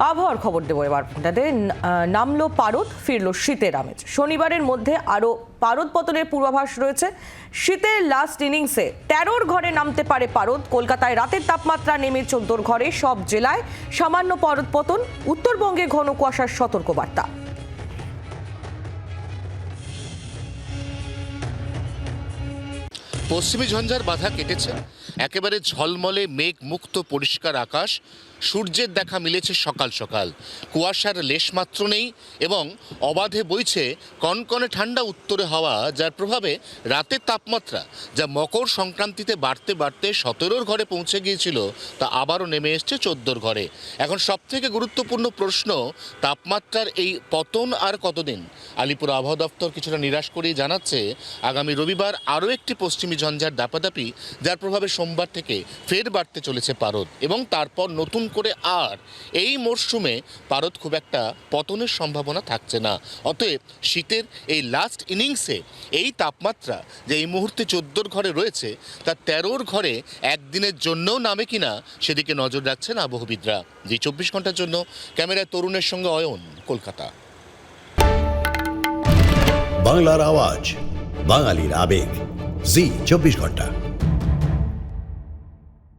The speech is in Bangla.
আবহাওয়ার খবর দেবো এবার আপনাদের। নামলো পারদ, ফিরল শীতের আমেজ। শনিবারের মধ্যে আরও পারদ পতনের পূর্বাভাস রয়েছে। শীতের লাস্ট ইনিংসে 13 ঘরে নামতে পারে পারদ। কলকাতায় রাতের তাপমাত্রা নেমে 14 ঘরে। সব জেলায় সামান্য পারদ পতন। উত্তরবঙ্গে ঘন কুয়াশার সতর্কবার্তা। পশ্চিমী ঝঞ্ঝার বাধা কেটেছে, একেবারে ঝলমলে মেঘ মুক্ত পরিষ্কার আকাশ, সূর্যের দেখা মিলেছে সকাল সকাল। কুয়াশার লেশমাত্র নেই এবং অবাধে বইছে কনকনে ঠান্ডা উত্তরে হাওয়া, যার প্রভাবে রাতের তাপমাত্রা যা মকর সংক্রান্তিতে বাড়তে বাড়তে 17 ঘরে পৌঁছে গিয়েছিল তা আবারও নেমে এসছে 14 ঘরে। এখন সবথেকে গুরুত্বপূর্ণ প্রশ্ন, তাপমাত্রার এই পতন আর কতদিন? আলিপুর আবহাওয়া দপ্তর কিছুটা নিরাশ করেই জানাচ্ছে আগামী রবিবার আরও একটি পশ্চিমী ঝঞ্ঝার দাপাদাপি, যার প্রভাবে সোমবার থেকে ফের বাড়তে চলেছে পারদ এবং তারপর নতুন করে আর এই মরশুমে পারদ খুব একটা পতনের সম্ভাবনা থাকছে না। অতএব শীতের এই লাস্ট ইনিংসে এই তাপমাত্রা যে এই মুহূর্তে 14 ঘরে রয়েছে তা 13 ঘরে একদিনের জন্যও নামে কিনা সেদিকে নজর রাখছেন আবহবিদরা। জি 24 ঘন্টার জন্য ক্যামেরায় তরুণের সঙ্গে অয়ন, কলকাতা। বাংলার আওয়াজ, বাঙালির আবেগ, জি 24 ঘন্টা।